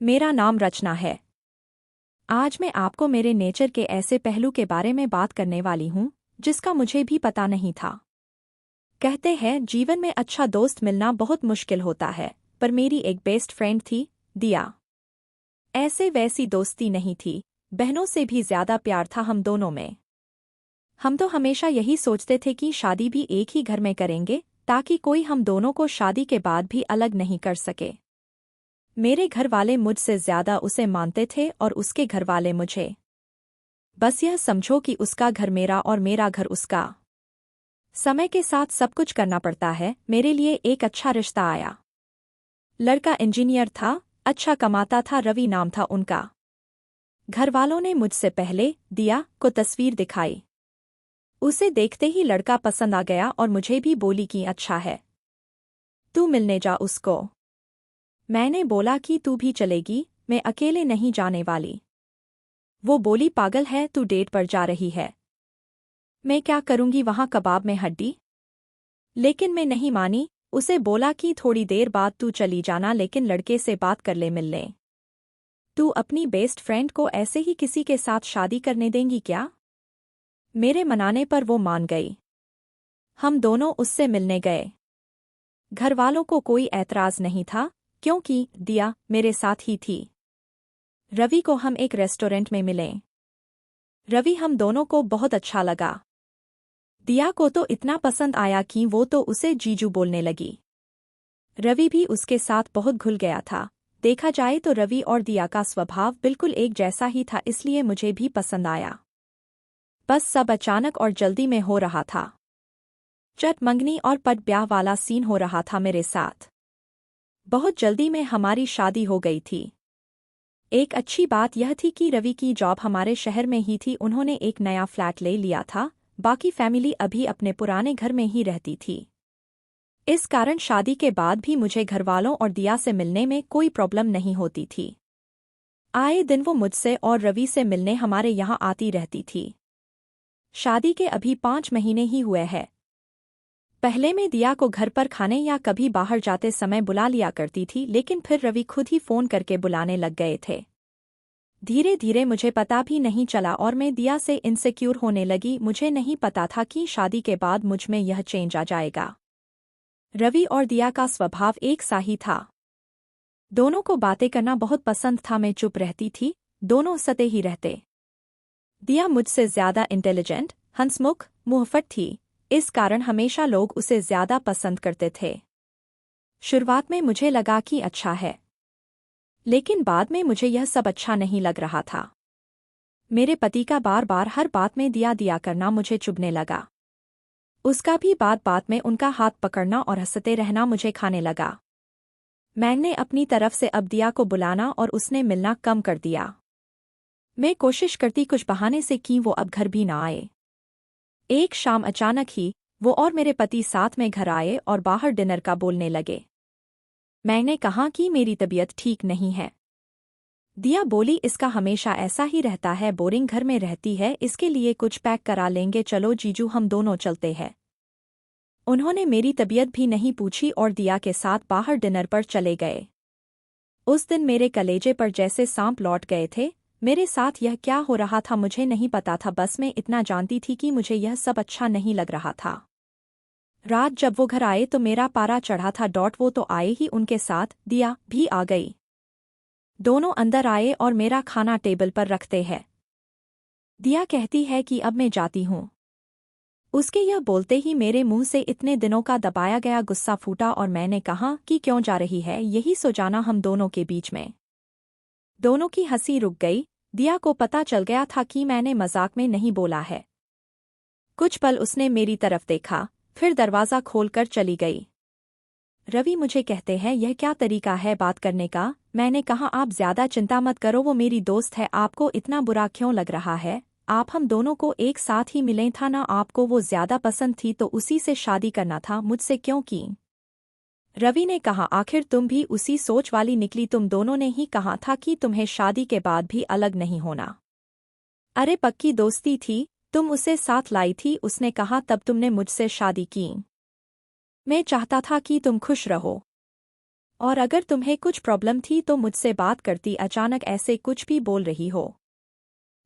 मेरा नाम रचना है। आज मैं आपको मेरे नेचर के ऐसे पहलू के बारे में बात करने वाली हूँ जिसका मुझे भी पता नहीं था। कहते हैं जीवन में अच्छा दोस्त मिलना बहुत मुश्किल होता है, पर मेरी एक बेस्ट फ्रेंड थी, दिया। ऐसे वैसी दोस्ती नहीं थी, बहनों से भी ज्यादा प्यार था हम दोनों में। हम तो हमेशा यही सोचते थे कि शादी भी एक ही घर में करेंगे ताकि कोई हम दोनों को शादी के बाद भी अलग नहीं कर सके। मेरे घर वाले मुझसे ज्यादा उसे मानते थे और उसके घर वाले मुझे। बस यह समझो कि उसका घर मेरा और मेरा घर उसका। समय के साथ सब कुछ करना पड़ता है। मेरे लिए एक अच्छा रिश्ता आया। लड़का इंजीनियर था, अच्छा कमाता था, रवि नाम था उनका। घर वालों ने मुझसे पहले दिया को तस्वीर दिखाई। उसे देखते ही लड़का पसंद आ गया और मुझे भी बोली कि अच्छा है, तू मिलने जा उसको। मैंने बोला कि तू भी चलेगी, मैं अकेले नहीं जाने वाली। वो बोली पागल है, तू डेट पर जा रही है, मैं क्या करूंगी वहां कबाब में हड्डी। लेकिन मैं नहीं मानी। उसे बोला कि थोड़ी देर बाद तू चली जाना, लेकिन लड़के से बात कर ले, मिल ले। तू अपनी बेस्ट फ्रेंड को ऐसे ही किसी के साथ शादी करने देंगी क्या? मेरे मनाने पर वो मान गई। हम दोनों उससे मिलने गए। घर वालों को कोई ऐतराज नहीं था क्योंकि दिया मेरे साथ ही थी। रवि को हम एक रेस्टोरेंट में मिले। रवि हम दोनों को बहुत अच्छा लगा। दिया को तो इतना पसंद आया कि वो तो उसे जीजू बोलने लगी। रवि भी उसके साथ बहुत घुल गया था। देखा जाए तो रवि और दिया का स्वभाव बिल्कुल एक जैसा ही था, इसलिए मुझे भी पसंद आया। बस सब अचानक और जल्दी में हो रहा था। चट मंगनी और पट ब्याह वाला सीन हो रहा था मेरे साथ। बहुत जल्दी में हमारी शादी हो गई थी। एक अच्छी बात यह थी कि रवि की जॉब हमारे शहर में ही थी। उन्होंने एक नया फ्लैट ले लिया था, बाकी फैमिली अभी अपने पुराने घर में ही रहती थी। इस कारण शादी के बाद भी मुझे घरवालों और दिया से मिलने में कोई प्रॉब्लम नहीं होती थी। आए दिन वो मुझसे और रवि से मिलने हमारे यहाँ आती रहती थी। शादी के अभी 5 महीने ही हुए हैं। पहले मैं दिया को घर पर खाने या कभी बाहर जाते समय बुला लिया करती थी, लेकिन फिर रवि खुद ही फोन करके बुलाने लग गए थे। धीरे धीरे मुझे पता भी नहीं चला और मैं दिया से इनसिक्योर होने लगी। मुझे नहीं पता था कि शादी के बाद मुझ में यह चेंज आ जाएगा। रवि और दिया का स्वभाव एक सा ही था। दोनों को बातें करना बहुत पसंद था। मैं चुप रहती थी, दोनों सते ही रहते। दिया मुझसे ज्यादा इंटेलिजेंट, हंसमुख, मुंहफट थी, इस कारण हमेशा लोग उसे ज्यादा पसंद करते थे। शुरुआत में मुझे लगा कि अच्छा है, लेकिन बाद में मुझे यह सब अच्छा नहीं लग रहा था। मेरे पति का बार बार हर बात में दिया दिया करना मुझे चुभने लगा। उसका भी बात बात में उनका हाथ पकड़ना और हंसते रहना मुझे खाने लगा। मैंने अपनी तरफ से अब दिया को बुलाना और उसने मिलना कम कर दिया। मैं कोशिश करती कुछ बहाने से कि वो अब घर भी ना आए। एक शाम अचानक ही वो और मेरे पति साथ में घर आए और बाहर डिनर का बोलने लगे। मैंने कहा कि मेरी तबीयत ठीक नहीं है। दिया बोली इसका हमेशा ऐसा ही रहता है, बोरिंग घर में रहती है, इसके लिए कुछ पैक करा लेंगे, चलो जीजू हम दोनों चलते हैं। उन्होंने मेरी तबीयत भी नहीं पूछी और दिया के साथ बाहर डिनर पर चले गए। उस दिन मेरे कलेजे पर जैसे सांप लौट गए थे। मेरे साथ यह क्या हो रहा था मुझे नहीं पता था, बस मैं इतना जानती थी कि मुझे यह सब अच्छा नहीं लग रहा था। रात जब वो घर आए तो मेरा पारा चढ़ा था। वो तो आए ही, उनके साथ दिया भी आ गई। दोनों अंदर आए और मेरा खाना टेबल पर रखते हैं। दिया कहती है कि अब मैं जाती हूँ। उसके यह बोलते ही मेरे मुंह से इतने दिनों का दबाया गया गुस्सा फूटा और मैंने कहा कि क्यों जा रही है, यही सो जाना हम दोनों के बीच में। दोनों की हंसी रुक गई। दिया को पता चल गया था कि मैंने मजाक में नहीं बोला है। कुछ पल उसने मेरी तरफ देखा, फिर दरवाज़ा खोलकर चली गई। रवि मुझे कहते हैं यह क्या तरीका है बात करने का? मैंने कहा आप ज्यादा चिंता मत करो, वो मेरी दोस्त है, आपको इतना बुरा क्यों लग रहा है? आप हम दोनों को एक साथ ही मिले था ना, आपको वो ज्यादा पसंद थी तो उसी से शादी करना था, मुझसे क्यों की? रवि ने कहा आखिर तुम भी उसी सोच वाली निकली, तुम दोनों ने ही कहा था कि तुम्हें शादी के बाद भी अलग नहीं होना। अरे पक्की दोस्ती थी, तुम उसे साथ लाई थी, उसने कहा तब तुमने मुझसे शादी की। मैं चाहता था कि तुम खुश रहो। और अगर तुम्हें कुछ प्रॉब्लम थी तो मुझसे बात करती, अचानक ऐसे कुछ भी बोल रही हो।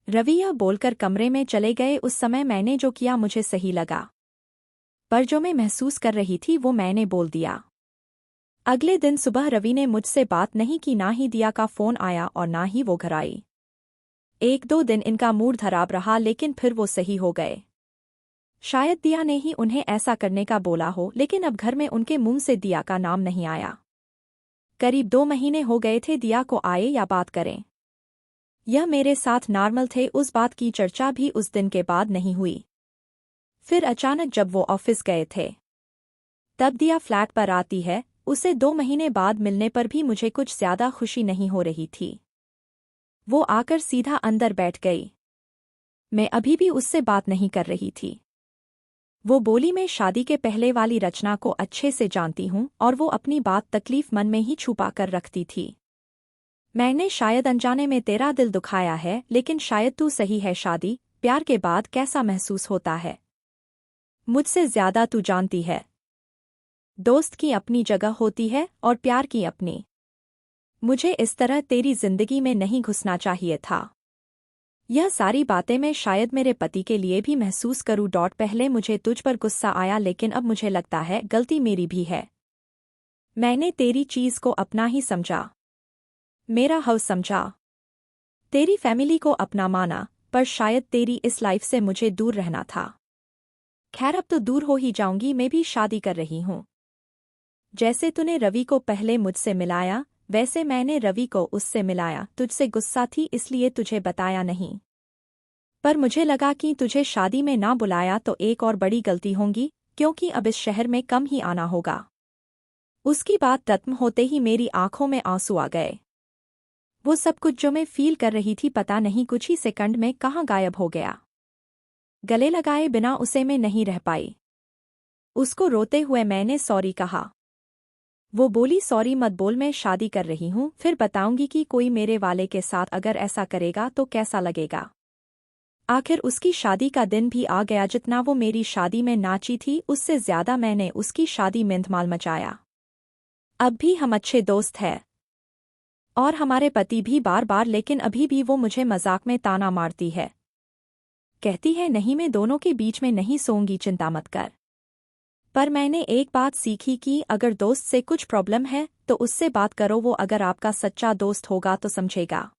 रवि यह बोलकर कमरे में चले गए। उस समय मैंने जो किया मुझे सही लगा, पर जो मैं महसूस कर रही थी वो मैंने बोल दिया। अगले दिन सुबह रवि ने मुझसे बात नहीं की, ना ही दिया का फोन आया और ना ही वो घर आई। 1-2 दिन इनका मूड खराब रहा, लेकिन फिर वो सही हो गए। शायद दिया ने ही उन्हें ऐसा करने का बोला हो, लेकिन अब घर में उनके मुंह से दिया का नाम नहीं आया। करीब 2 महीने हो गए थे दिया को आए या बात करें। यह मेरे साथ नॉर्मल थे, उस बात की चर्चा भी उस दिन के बाद नहीं हुई। फिर अचानक जब वो ऑफिस गए थे तब दिया फ्लैट पर आती है। उसे 2 महीने बाद मिलने पर भी मुझे कुछ ज्यादा खुशी नहीं हो रही थी। वो आकर सीधा अंदर बैठ गई। मैं अभी भी उससे बात नहीं कर रही थी। वो बोली, मैं शादी के पहले वाली रचना को अच्छे से जानती हूँ और वो अपनी बात तकलीफ मन में ही छुपा कर रखती थी। मैंने शायद अनजाने में तेरा दिल दुखाया है, लेकिन शायद तू सही है। शादी प्यार के बाद कैसा महसूस होता है मुझसे ज्यादा तू जानती है। दोस्त की अपनी जगह होती है और प्यार की अपनी। मुझे इस तरह तेरी जिंदगी में नहीं घुसना चाहिए था। यह सारी बातें मैं शायद मेरे पति के लिए भी महसूस करूं। पहले मुझे तुझ पर गुस्सा आया, लेकिन अब मुझे लगता है गलती मेरी भी है। मैंने तेरी चीज को अपना ही समझा, मेरा हाउस समझा, तेरी फैमिली को अपना माना, पर शायद तेरी इस लाइफ से मुझे दूर रहना था। खैर अब तो दूर हो ही जाऊंगी, मैं भी शादी कर रही हूँ। जैसे तूने रवि को पहले मुझसे मिलाया, वैसे मैंने रवि को उससे मिलाया। तुझसे गुस्सा थी इसलिए तुझे बताया नहीं, पर मुझे लगा कि तुझे शादी में ना बुलाया तो एक और बड़ी गलती होगी, क्योंकि अब इस शहर में कम ही आना होगा। उसकी बात खत्म होते ही मेरी आंखों में आंसू आ गए। वो सब कुछ जो मैं फील कर रही थी पता नहीं कुछ ही सेकंड में कहाँ गायब हो गया। गले लगाए बिना उसे मैं नहीं रह पाई। उसको रोते हुए मैंने सॉरी कहा। वो बोली, सॉरी मत बोल, मैं शादी कर रही हूँ, फिर बताऊंगी कि कोई मेरे वाले के साथ अगर ऐसा करेगा तो कैसा लगेगा। आखिर उसकी शादी का दिन भी आ गया। जितना वो मेरी शादी में नाची थी उससे ज्यादा मैंने उसकी शादी में धमाल मचाया। अब भी हम अच्छे दोस्त हैं और हमारे पति भी बार बार, लेकिन अभी भी वो मुझे मजाक में ताना मारती है। कहती है नहीं, मैं दोनों के बीच में नहीं सोऊंगी, चिंता मत कर। पर मैंने एक बात सीखी कि अगर दोस्त से कुछ प्रॉब्लम है तो उससे बात करो, वो अगर आपका सच्चा दोस्त होगा तो समझेगा।